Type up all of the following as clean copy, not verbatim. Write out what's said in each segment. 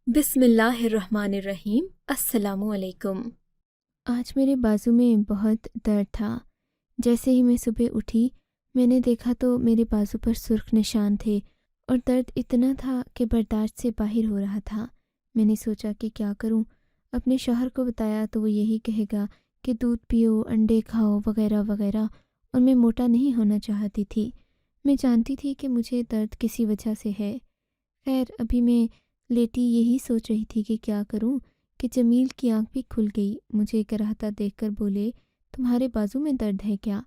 بسم اللہ الرحمن الرحیم۔ السلام علیکم۔ آج میرے بازو میں بہت درد تھا۔ جیسے ہی میں صبح اٹھی میں نے دیکھا تو میرے بازو پر سرخ نشان تھے اور درد اتنا تھا کہ برداشت سے باہر ہو رہا تھا۔ میں نے سوچا کہ کیا کروں۔ اپنے شوہر کو بتایا تو وہ یہی کہے گا کہ دودھ پیو، انڈے کھاؤ وغیرہ وغیرہ، اور میں موٹا نہیں ہونا چاہتی تھی۔ میں جانتی تھی کہ مجھے درد کسی وجہ سے ہے۔ خیر، ابھی میں لیٹی یہی سوچ رہی تھی کہ کیا کروں کہ جمیل کی آنکھ بھی کھل گئی۔ مجھے کراہتا دیکھ کر بولے، تمہارے بازو میں درد ہے کیا؟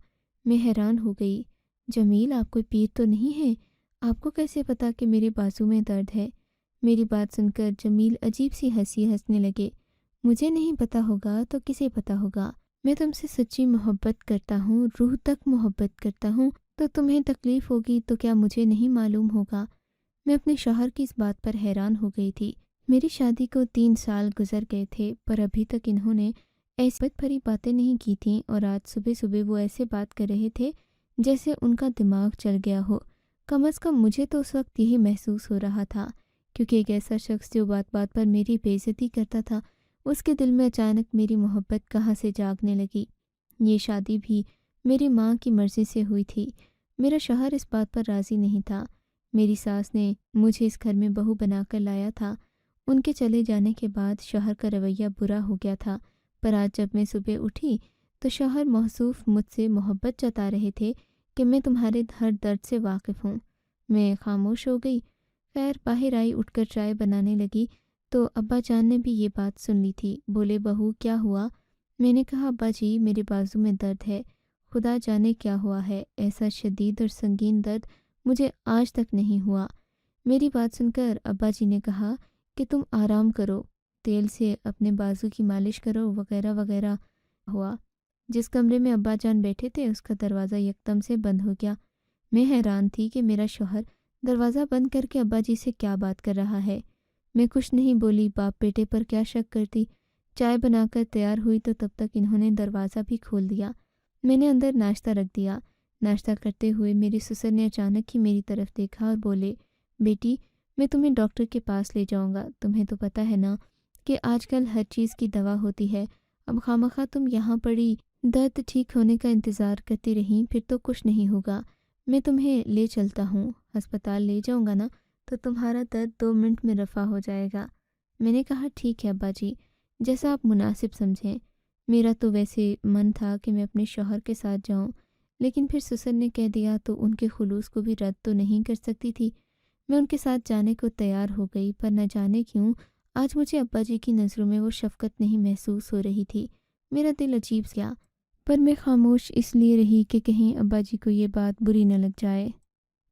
میں حیران ہو گئی۔ جمیل، آپ کوئی پیر تو نہیں ہے؟ آپ کو کیسے پتا کہ میرے بازو میں درد ہے؟ میری بات سن کر جمیل عجیب سی ہنسی ہنسنے لگے۔ مجھے نہیں پتا ہوگا تو کسے پتا ہوگا؟ میں تم سے سچی محبت کرتا ہوں، روح تک محبت کرتا ہوں، تو تمہیں تکلیف ہوگی تو کیا مجھے نہیں معلوم ہوگا؟ میں اپنے شوہر کی اس بات پر حیران ہو گئی تھی۔ میری شادی کو 3 سال گزر گئے تھے، پر ابھی تک انہوں نے ایسی بد بھری باتیں نہیں کی تھیں، اور آج صبح صبح وہ ایسے بات کر رہے تھے جیسے ان کا دماغ چل گیا ہو۔ کم از کم مجھے تو اس وقت یہی محسوس ہو رہا تھا، کیونکہ ایک ایسا شخص جو بات بات پر میری بے عزتی کرتا تھا، اس کے دل میں اچانک میری محبت کہاں سے جاگنے لگی۔ یہ شادی بھی میری ماں کی مرضی سے ہوئی تھی۔ میرا شوہر اس بات پر راضی نہیں تھا۔ میری ساس نے مجھے اس گھر میں بہو بنا کر لایا تھا۔ ان کے چلے جانے کے بعد شوہر کا رویہ برا ہو گیا تھا، پر آج جب میں صبح اٹھی تو شوہر موصوف مجھ سے محبت جتا رہے تھے کہ میں تمہارے ہر درد سے واقف ہوں۔ میں خاموش ہو گئی۔ خیر، باہر آئی، اٹھ کر چائے بنانے لگی تو ابا جان نے بھی یہ بات سن لی تھی۔ بولے، بہو کیا ہوا؟ میں نے کہا، ابا جی میرے بازو میں درد ہے، خدا جانے کیا ہوا ہے، ایسا شدید اور سنگین درد مجھے آج تک نہیں ہوا۔ میری بات سن کر ابا جی نے کہا کہ تم آرام کرو، تیل سے اپنے بازو کی مالش کرو وغیرہ وغیرہ ہوا۔ جس کمرے میں ابا جان بیٹھے تھے اس کا دروازہ یکدم سے بند ہو گیا۔ میں حیران تھی کہ میرا شوہر دروازہ بند کر کے ابا جی سے کیا بات کر رہا ہے۔ میں کچھ نہیں بولی، باپ بیٹے پر کیا شک کرتی۔ چائے بنا کر تیار ہوئی تو تب تک انہوں نے دروازہ بھی کھول دیا۔ میں نے اندر ناشتہ رکھ دیا۔ ناشتہ کرتے ہوئے میری سسر نے اچانک ہی میری طرف دیکھا اور بولے، بیٹی میں تمہیں ڈاکٹر کے پاس لے جاؤں گا، تمہیں تو پتہ ہے نا کہ آج کل ہر چیز کی دوا ہوتی ہے، اب خواہ تم یہاں پڑی درد ٹھیک ہونے کا انتظار کرتی رہیں پھر تو کچھ نہیں ہوگا۔ میں تمہیں لے چلتا ہوں، ہسپتال لے جاؤں گا نا تو تمہارا درد 2 منٹ میں رفع ہو جائے گا۔ میں نے کہا، ٹھیک ہے ابا جی، جیسا آپ مناسب سمجھیں۔ میرا تو ویسے من تھا کہ میں اپنے شوہر کے ساتھ جاؤں، لیکن پھر سسر نے کہہ دیا تو ان کے خلوص کو بھی رد تو نہیں کر سکتی تھی۔ میں ان کے ساتھ جانے کو تیار ہو گئی، پر نہ جانے کیوں آج مجھے ابا جی کی نظروں میں وہ شفقت نہیں محسوس ہو رہی تھی۔ میرا دل عجیب گیا، پر میں خاموش اس لیے رہی کہ کہیں ابا جی کو یہ بات بری نہ لگ جائے۔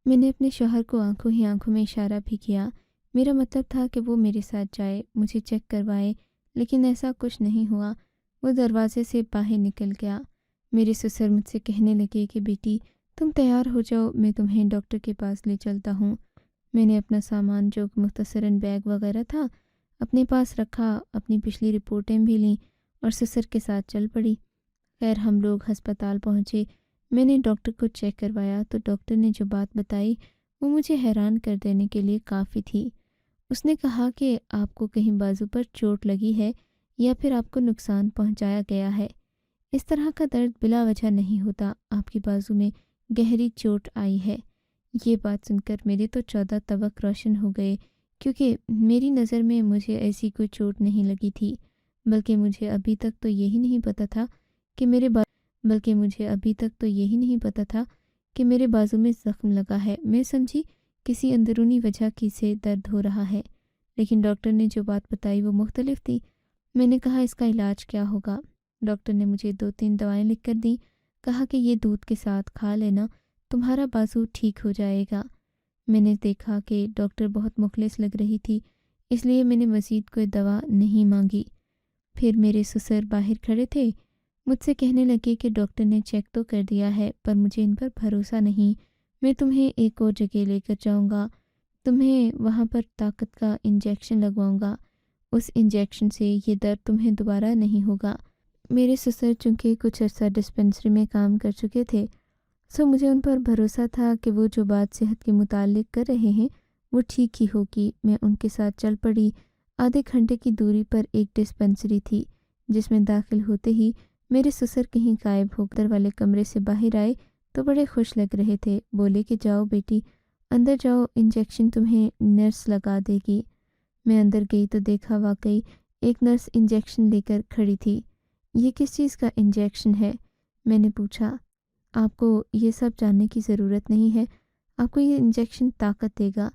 میں نے اپنے شوہر کو آنکھوں ہی آنکھوں میں اشارہ بھی کیا۔ میرا مطلب تھا کہ وہ میرے ساتھ جائے، مجھے چیک کروائے، لیکن ایسا کچھ نہیں ہوا۔ وہ دروازے سے باہر نکل گیا۔ میرے سسر مجھ سے کہنے لگے کہ بیٹی تم تیار ہو جاؤ، میں تمہیں ڈاکٹر کے پاس لے چلتا ہوں۔ میں نے اپنا سامان جو مختصراً بیگ وغیرہ تھا اپنے پاس رکھا، اپنی پچھلی رپورٹیں بھی لیں اور سسر کے ساتھ چل پڑی۔ خیر، ہم لوگ ہسپتال پہنچے۔ میں نے ڈاکٹر کو چیک کروایا تو ڈاکٹر نے جو بات بتائی وہ مجھے حیران کر دینے کے لیے کافی تھی۔ اس نے کہا کہ آپ کو کہیں بازو پر چوٹ لگی ہے یا پھر آپ کو نقصان پہنچایا گیا ہے۔ اس طرح کا درد بلا وجہ نہیں ہوتا، آپ کی بازو میں گہری چوٹ آئی ہے۔ یہ بات سن کر میرے تو 14 طبق روشن ہو گئے، کیونکہ میری نظر میں مجھے ایسی کوئی چوٹ نہیں لگی تھی، بلکہ مجھے ابھی تک تو یہی نہیں پتا تھا کہ میرے بازو میں زخم لگا ہے۔ میں سمجھی کسی اندرونی وجہ کی سے درد ہو رہا ہے، لیکن ڈاکٹر نے جو بات بتائی وہ مختلف تھی۔ میں نے کہا، اس کا علاج کیا ہوگا؟ ڈاکٹر نے مجھے 2-3 دوائیں لکھ کر دیں، کہا کہ یہ دودھ کے ساتھ کھا لینا، تمہارا بازو ٹھیک ہو جائے گا۔ میں نے دیکھا کہ ڈاکٹر بہت مخلص لگ رہی تھی، اس لیے میں نے مزید کوئی دوا نہیں مانگی۔ پھر میرے سسر باہر کھڑے تھے، مجھ سے کہنے لگے کہ ڈاکٹر نے چیک تو کر دیا ہے پر مجھے ان پر بھروسہ نہیں، میں تمہیں ایک اور جگہ لے کر جاؤں گا، تمہیں وہاں پر طاقت کا انجیکشن لگواؤں گا، اس انجیکشن سے یہ درد تمہیں دوبارہ نہیں ہوگا۔ میرے سسر چونکہ کچھ عرصہ ڈسپنسری میں کام کر چکے تھے، سو مجھے ان پر بھروسہ تھا کہ وہ جو بات صحت کے متعلق کر رہے ہیں وہ ٹھیک ہی ہوگی۔ میں ان کے ساتھ چل پڑی، آدھے گھنٹے کی دوری پر ایک ڈسپنسری تھی، جس میں داخل ہوتے ہی میرے سسر کہیں غائب ہو کر والے کمرے سے باہر آئے تو بڑے خوش لگ رہے تھے۔ بولے کہ جاؤ بیٹی، اندر جاؤ، انجیکشن تمہیں نرس لگا دے گی۔ میں اندر گئی تو دیکھا واقعی ایک نرس انجیکشن لے کر کھڑی تھی۔ یہ کس چیز کا انجیکشن ہے؟ میں نے پوچھا۔ آپ کو یہ سب جاننے کی ضرورت نہیں ہے، آپ کو یہ انجیکشن طاقت دے گا۔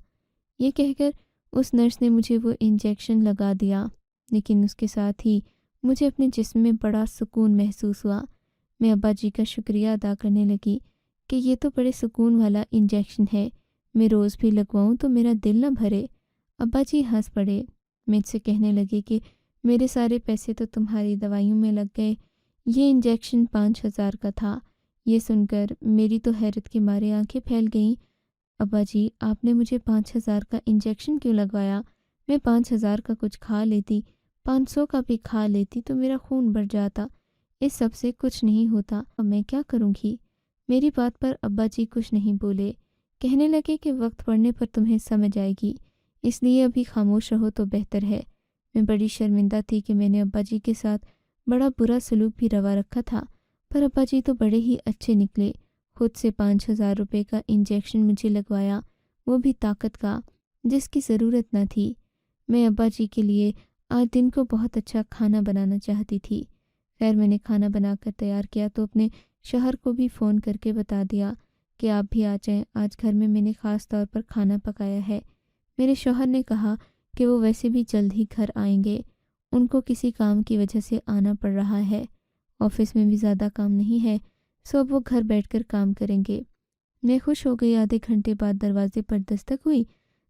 یہ کہہ کر اس نرس نے مجھے وہ انجیکشن لگا دیا، لیکن اس کے ساتھ ہی مجھے اپنے جسم میں بڑا سکون محسوس ہوا۔ میں ابا جی کا شکریہ ادا کرنے لگی کہ یہ تو بڑے سکون والا انجیکشن ہے، میں روز بھی لگواؤں تو میرا دل نہ بھرے۔ ابا جی ہنس پڑے، مجھ سے کہنے لگے کہ میرے سارے پیسے تو تمہاری دوائیوں میں لگ گئے، یہ انجیکشن 5,000 کا تھا۔ یہ سن کر میری تو حیرت کے مارے آنکھیں پھیل گئیں۔ ابا جی، آپ نے مجھے 5,000 کا انجیکشن کیوں لگوایا؟ میں 5,000 کا کچھ کھا لیتی، 500 کا بھی کھا لیتی تو میرا خون بڑھ جاتا۔ اس سب سے کچھ نہیں ہوتا، اب میں کیا کروں گی؟ میری بات پر ابا جی کچھ نہیں بولے، کہنے لگے کہ وقت پڑنے پر تمہیں سمجھ آئے گی، اس لیے ابھی خاموش رہو تو بہتر ہے۔ میں بڑی شرمندہ تھی کہ میں نے ابا جی کے ساتھ بڑا برا سلوک بھی روا رکھا تھا، پر ابا جی تو بڑے ہی اچھے نکلے، خود سے 5,000 روپے کا انجیکشن مجھے لگوایا، وہ بھی طاقت کا، جس کی ضرورت نہ تھی۔ میں ابا جی کے لیے آج دن کو بہت اچھا کھانا بنانا چاہتی تھی۔ خیر میں نے کھانا بنا کر تیار کیا تو اپنے شوہر کو بھی فون کر کے بتا دیا کہ آپ بھی آ جائیں، آج گھر میں نے خاص طور پر کھانا پکایا ہے۔ میرے شوہر نے کہا کہ وہ ویسے بھی جلد ہی گھر آئیں گے، ان کو کسی کام کی وجہ سے آنا پڑ رہا ہے، آفس میں بھی زیادہ کام نہیں ہے، سو اب وہ گھر بیٹھ کر کام کریں گے۔ میں خوش ہو گئی۔ آدھے گھنٹے بعد دروازے پر دستک ہوئی،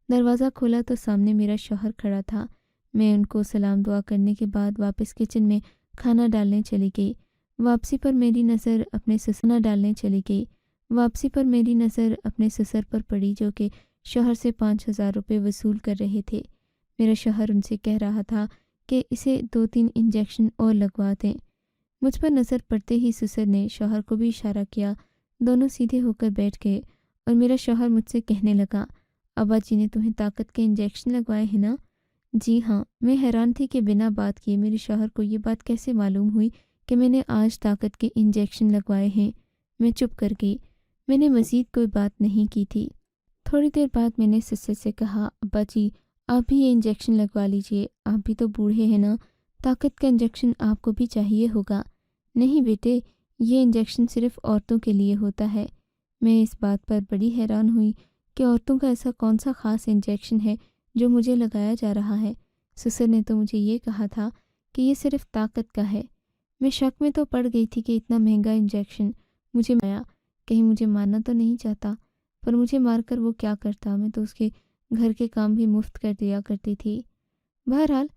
دروازہ کھولا تو سامنے میرا شوہر کھڑا تھا۔ میں ان کو سلام دعا کرنے کے بعد واپس کچن میں کھانا ڈالنے چلی گئی۔ واپسی پر میری نظر اپنے سسر پر پڑی، جو کہ شوہر سے 5,000 روپے وصول کر رہے تھے۔ میرا شوہر ان سے کہہ رہا تھا کہ اسے 2-3 انجیکشن اور لگوا دیں۔ مجھ پر نظر پڑتے ہی سسر نے شوہر کو بھی اشارہ کیا، دونوں سیدھے ہو کر بیٹھ گئے اور میرا شوہر مجھ سے کہنے لگا، ابا جی نے تمہیں طاقت کے انجیکشن لگوائے ہیں نا؟ جی ہاں۔ میں حیران تھی کہ بنا بات کیے میرے شوہر کو یہ بات کیسے معلوم ہوئی کہ میں نے آج طاقت کے انجیکشن لگوائے ہیں۔ میں چپ کر گئی، میں نے مزید کوئی بات نہیں کی تھی۔ تھوڑی دیر بعد میں نے سسر سے کہا، ابا جی آپ بھی یہ انجیکشن لگوا لیجئے، آپ بھی تو بوڑھے ہیں نا، طاقت کا انجیکشن آپ کو بھی چاہیے ہوگا۔ نہیں بیٹے، یہ انجیکشن صرف عورتوں کے لیے ہوتا ہے۔ میں اس بات پر بڑی حیران ہوئی کہ عورتوں کا ایسا کون سا خاص انجیکشن ہے جو مجھے لگایا جا رہا ہے۔ سسر نے تو مجھے یہ کہا تھا کہ یہ صرف طاقت کا ہے۔ میں شک میں تو پڑ گئی تھی کہ اتنا مہنگا انجیکشن مجھے آیا، کہیں مجھے مارنا تو نہیں چاہتا، پر مجھے مار کر وہ کیا کرتا، میں تو اس کے گھر کے کام بھی مفت کر دیا کرتی تھی۔ بہرحال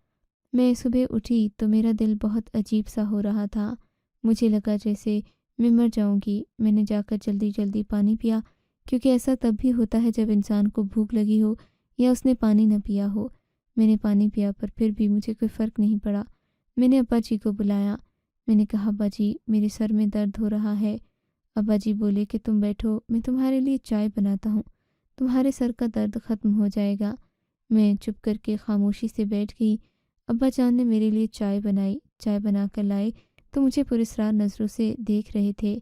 میں صبح اٹھی تو میرا دل بہت عجیب سا ہو رہا تھا، مجھے لگا جیسے میں مر جاؤں گی۔ میں نے جا کر جلدی پانی پیا، کیونکہ ایسا تب بھی ہوتا ہے جب انسان کو بھوک لگی ہو یا اس نے پانی نہ پیا ہو۔ میں نے پانی پیا پر پھر بھی مجھے کوئی فرق نہیں پڑا۔ میں نے ابا جی کو بلایا، میں نے کہا، ابا جی میرے سر میں درد ہو رہا ہے۔ ابا جی بولے کہ تم بیٹھو، میں تمہارے لیے چائے بناتا ہوں، تمہارے سر کا درد ختم ہو جائے گا۔ میں چپ کر کے خاموشی سے بیٹھ گئی۔ ابا جان نے میرے لیے چائے بنائی، چائے بنا کر لائے تو مجھے پراسرار نظروں سے دیکھ رہے تھے۔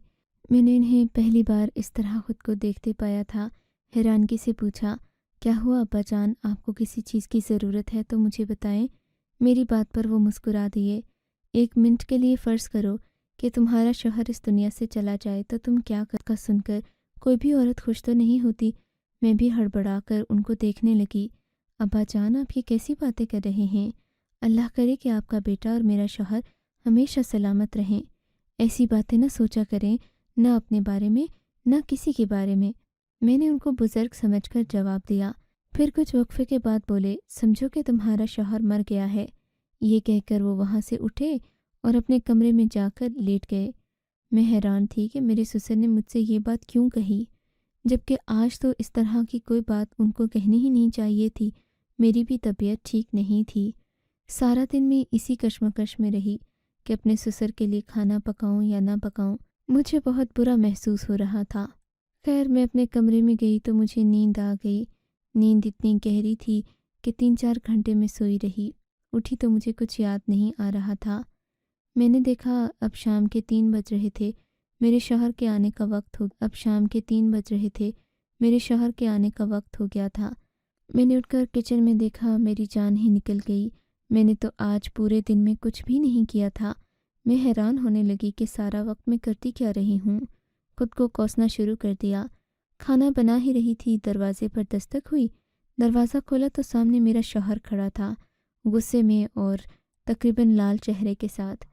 میں نے انہیں پہلی بار اس طرح خود کو دیکھتے پایا تھا۔ حیرانگی سے پوچھا، کیا ہوا ابا جان، آپ کو کسی چیز کی ضرورت ہے تو مجھے بتائیں۔ میری بات پر وہ مسکرا دیے۔ 1 منٹ کے لیے فرض کرو کہ تمہارا شوہر اس دنیا سے چلا جائے تو تم کیا کا سن کر کوئی بھی عورت خوش تو نہیں ہوتی۔ میں بھی ہڑبڑا کر ان کو دیکھنے لگی۔ ابا جان آپ یہ کیسی باتیں کر رہے ہیں؟ اللہ کرے کہ آپ کا بیٹا اور میرا شوہر ہمیشہ سلامت رہیں۔ ایسی باتیں نہ سوچا کریں، نہ اپنے بارے میں نہ کسی کے بارے میں۔ میں نے ان کو بزرگ سمجھ کر جواب دیا۔ پھر کچھ وقفے کے بعد بولے، سمجھو کہ تمہارا شوہر مر گیا ہے۔ یہ کہہ کر وہ وہاں سے اٹھے اور اپنے کمرے میں جا کر لیٹ گئے۔ میں حیران تھی کہ میرے سسر نے مجھ سے یہ بات کیوں کہی، جبکہ آج تو اس طرح کی کوئی بات ان کو کہنی ہی نہیں چاہیے تھی۔ میری بھی طبیعت ٹھیک نہیں تھی۔ سارا دن میں اسی کشمکش میں رہی کہ اپنے سسر کے لیے کھانا پکاؤں یا نہ پکاؤں۔ مجھے بہت برا محسوس ہو رہا تھا۔ خیر میں اپنے کمرے میں گئی تو مجھے نیند آ گئی۔ نیند اتنی گہری تھی کہ 3-4 گھنٹے میں سوئی رہی۔ اٹھی تو مجھے کچھ یاد نہیں آ رہا تھا۔ میں نے دیکھا اب شام کے 3 بج رہے تھے، میرے شوہر کے آنے کا وقت ہو گیا تھا۔ میں نے اٹھ کر کچن میں دیکھا، میری جان ہی نکل گئی۔ میں نے تو آج پورے دن میں کچھ بھی نہیں کیا تھا۔ میں حیران ہونے لگی کہ سارا وقت میں کرتی کیا رہی ہوں۔ خود کو کوسنا شروع کر دیا۔ کھانا بنا ہی رہی تھی، دروازے پر دستک ہوئی۔ دروازہ کھولا تو سامنے میرا شوہر کھڑا تھا، غصے میں اور تقریباً لال چہرے کے ساتھ۔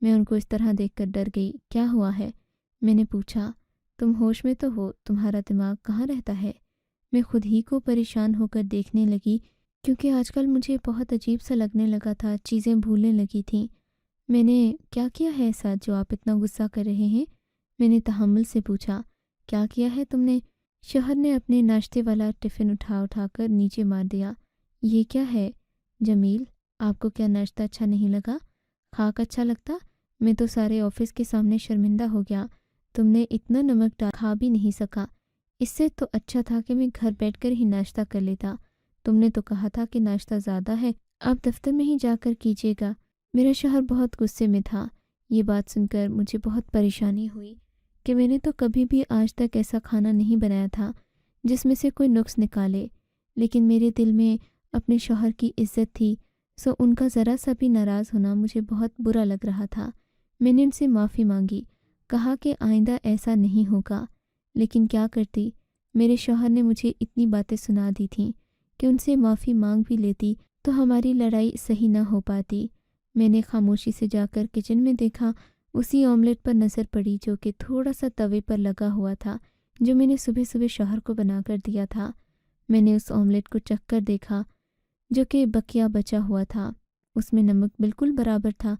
میں ان کو اس طرح دیکھ کر ڈر گئی۔ کیا ہوا ہے؟ میں نے پوچھا۔ تم ہوش میں تو ہو؟ تمہارا دماغ کہاں رہتا ہے؟ میں خود ہی کو پریشان ہو کر دیکھنے لگی، کیونکہ آج کل مجھے بہت عجیب سا لگنے لگا تھا، چیزیں بھولنے لگی تھیں۔ میں نے کیا کیا ہے ایسا جو آپ اتنا غصہ کر رہے ہیں؟ میں نے تحمل سے پوچھا۔ کیا کیا ہے تم نے؟ شوہر نے اپنے ناشتے والا ٹفن اٹھا کر نیچے مار دیا۔ یہ کیا ہے جمیل؟ آپ کو کیا ناشتہ اچھا نہیں لگا؟ خاک اچھا لگتا؟ میں تو سارے آفس کے سامنے شرمندہ ہو گیا۔ تم نے اتنا نمک ڈال کھا بھی نہیں سکا۔ اس سے تو اچھا تھا کہ میں گھر بیٹھ کر ہی ناشتہ کر لیتا۔ تم نے تو کہا تھا کہ ناشتہ زیادہ ہے، آپ دفتر میں ہی جا کر کیجیے گا۔ میرا شوہر بہت غصے میں تھا۔ یہ بات سن کر مجھے بہت پریشانی ہوئی کہ میں نے تو کبھی بھی آج تک ایسا کھانا نہیں بنایا تھا جس میں سے کوئی نقص نکالے، لیکن میرے دل میں اپنے شوہر کی عزت تھی، سو ان کا ذرا سا بھی ناراض ہونا مجھے بہت برا لگ رہا تھا۔ میں نے ان سے معافی مانگی، کہا کہ آئندہ ایسا نہیں ہوگا، لیکن کیا کرتی، میرے شوہر نے مجھے اتنی باتیں سنا دی تھیں کہ ان سے معافی مانگ بھی لیتی تو ہماری لڑائی صحیح نہ ہو پاتی۔ میں نے خاموشی سے جا کر کچن میں دیکھا، اسی آملیٹ پر نظر پڑی جو کہ تھوڑا سا توے پر لگا ہوا تھا، جو میں نے صبح صبح شوہر کو بنا کر دیا تھا۔ میں نے اس آملیٹ کو چکھ کر دیکھا جو کہ بقیہ بچا ہوا تھا، اس میں نمک بالکل برابر تھا۔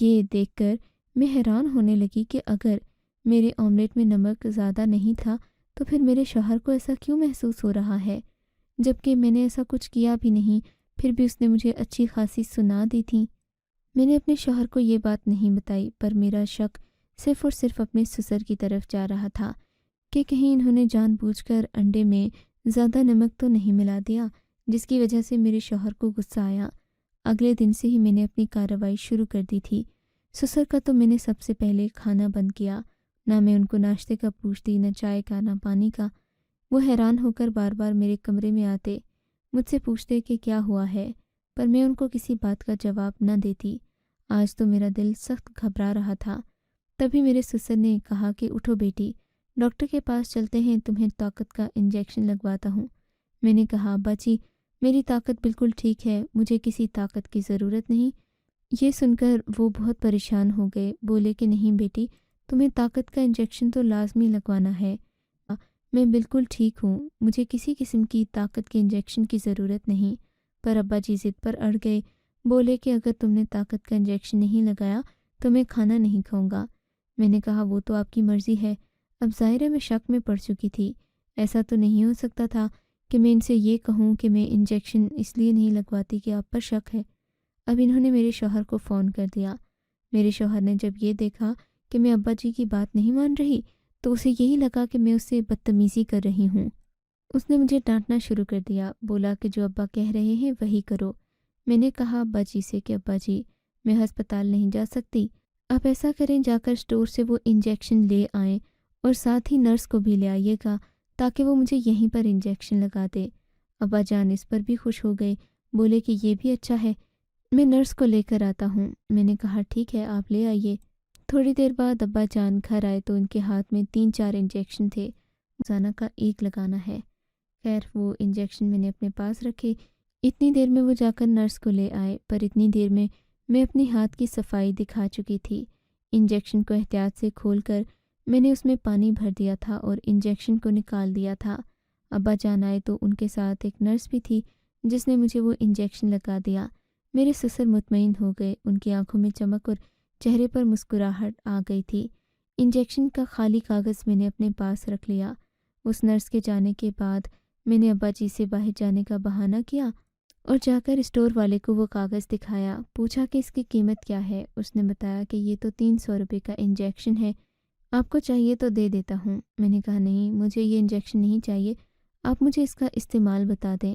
یہ دیکھ کر میں حیران ہونے لگی کہ اگر میرے آملیٹ میں نمک زیادہ نہیں تھا تو پھر میرے شوہر کو ایسا کیوں محسوس ہو رہا ہے، جبکہ میں نے ایسا کچھ کیا بھی نہیں، پھر بھی اس نے مجھے اچھی خاصی سنا دی تھی۔ میں نے اپنے شوہر کو یہ بات نہیں بتائی، پر میرا شک صرف اور صرف اپنے سسر کی طرف جا رہا تھا کہ کہیں انہوں نے جان بوجھ کر انڈے میں زیادہ نمک تو نہیں ملا دیا، جس کی وجہ سے میرے شوہر کو غصہ آیا۔ اگلے دن سے ہی میں نے اپنی کارروائی شروع کر دی تھی۔ سسر کا تو میں نے سب سے پہلے کھانا بند کیا، نہ میں ان کو ناشتے کا پوچھتی، نہ چائے کا، نہ پانی کا۔ وہ حیران ہو کر بار بار میرے کمرے میں آتے، مجھ سے پوچھتے کہ کیا ہوا ہے، پر میں ان کو کسی بات کا جواب نہ دیتی۔ آج تو میرا دل سخت گھبرا رہا تھا۔ تبھی میرے سسر نے کہا کہ اٹھو بیٹی، ڈاکٹر کے پاس چلتے ہیں، تمہیں طاقت کا انجیکشن لگواتا ہوں۔ میں نے کہا ابا جی، میری طاقت بالکل ٹھیک ہے، مجھے کسی طاقت کی ضرورت نہیں۔ یہ سن کر وہ بہت پریشان ہو گئے، بولے کہ نہیں بیٹی، تمہیں طاقت کا انجیکشن تو لازمی لگوانا ہے۔ میں بالکل ٹھیک ہوں، مجھے کسی قسم کی طاقت کے انجیکشن کی ضرورت نہیں۔ پر ابا جی ضد پر اڑ گئے، بولے کہ اگر تم نے طاقت کا انجیکشن نہیں لگایا تو میں کھانا نہیں کھاؤں گا۔ میں نے کہا وہ تو آپ کی مرضی ہے۔ اب ظاہر ہے میں شک میں پڑ چکی تھی، ایسا تو نہیں ہو سکتا تھا کہ میں ان سے یہ کہوں کہ میں انجیکشن اس لیے نہیں لگواتی کہ آپ پر شک ہے۔ اب انہوں نے میرے شوہر کو فون کر دیا۔ میرے شوہر نے جب یہ دیکھا کہ میں ابا جی کی بات نہیں مان رہی تو اسے یہی لگا کہ میں اس سے بدتمیزی کر رہی ہوں۔ اس نے مجھے ڈانٹنا شروع کر دیا، بولا کہ جو ابا کہہ رہے ہیں وہی کرو۔ میں نے کہا ابا جی سے کہ ابا جی، میں ہسپتال نہیں جا سکتی، آپ ایسا کریں جا کر اسٹور سے وہ انجیکشن لے آئیں اور ساتھ ہی نرس کو بھی لے آئیے گا تاکہ وہ مجھے یہیں پر انجیکشن لگا دے۔ ابا جان اس پر بھی خوش ہو گئے، بولے کہ یہ بھی اچھا ہے، میں نرس کو لے کر آتا ہوں۔ میں نے کہا ٹھیک ہے، آپ لے آئیے۔ تھوڑی دیر بعد ابا جان گھر آئے تو ان کے ہاتھ میں 3-4 انجیکشن تھے، روزانہ کا ایک لگانا ہے۔ خیر وہ انجیکشن میں نے اپنے پاس رکھے۔ اتنی دیر میں وہ جا کر نرس کو لے آئے، پر اتنی دیر میں اپنی ہاتھ کی صفائی دکھا چکی تھی۔ انجیکشن کو احتیاط سے کھول کر میں نے اس میں پانی بھر دیا تھا اور انجیکشن کو نکال دیا تھا۔ ابا جان آئے تو ان کے ساتھ ایک نرس بھی تھی جس نے مجھے وہ انجیکشن لگا دیا۔ میرے سسر مطمئن ہو گئے، ان کی آنکھوں میں چمک اور چہرے پر مسکراہٹ آ گئی تھی۔ انجیکشن کا خالی کاغذ میں نے اپنے پاس رکھ لیا۔ اس نرس کے جانے کے بعد میں نے ابا جی سے باہر جانے کا بہانہ کیا اور جا کر اسٹور والے کو وہ کاغذ دکھایا، پوچھا کہ اس کی قیمت کیا ہے۔ اس نے بتایا کہ یہ تو 300 روپے کا انجیکشن ہے، آپ کو چاہیے تو دے دیتا ہوں۔ میں نے کہا نہیں، مجھے یہ انجیکشن نہیں چاہیے، آپ مجھے اس کا استعمال بتا دیں۔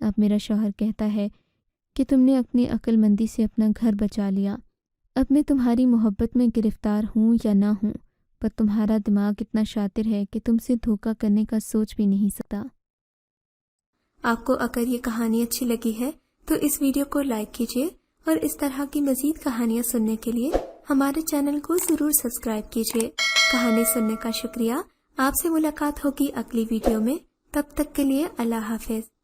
اب میرا شوہر کہتا ہے کہ تم نے اپنی عقل مندی سے اپنا گھر بچا لیا۔ اب میں تمہاری محبت میں گرفتار ہوں یا نہ ہوں، پر تمہارا دماغ اتنا شاطر ہے کہ تم سے دھوکہ کرنے کا سوچ بھی نہیں سکتا۔ آپ کو اگر یہ کہانی اچھی لگی ہے تو اس ویڈیو کو لائک کیجیے اور اس طرح کی مزید کہانیاں سننے کے لیے ہمارے چینل کو ضرور سبسکرائب کیجیے۔ کہانی سننے کا شکریہ۔ آپ سے ملاقات ہوگی اگلی ویڈیو میں، تب تک کے لیے اللہ حافظ۔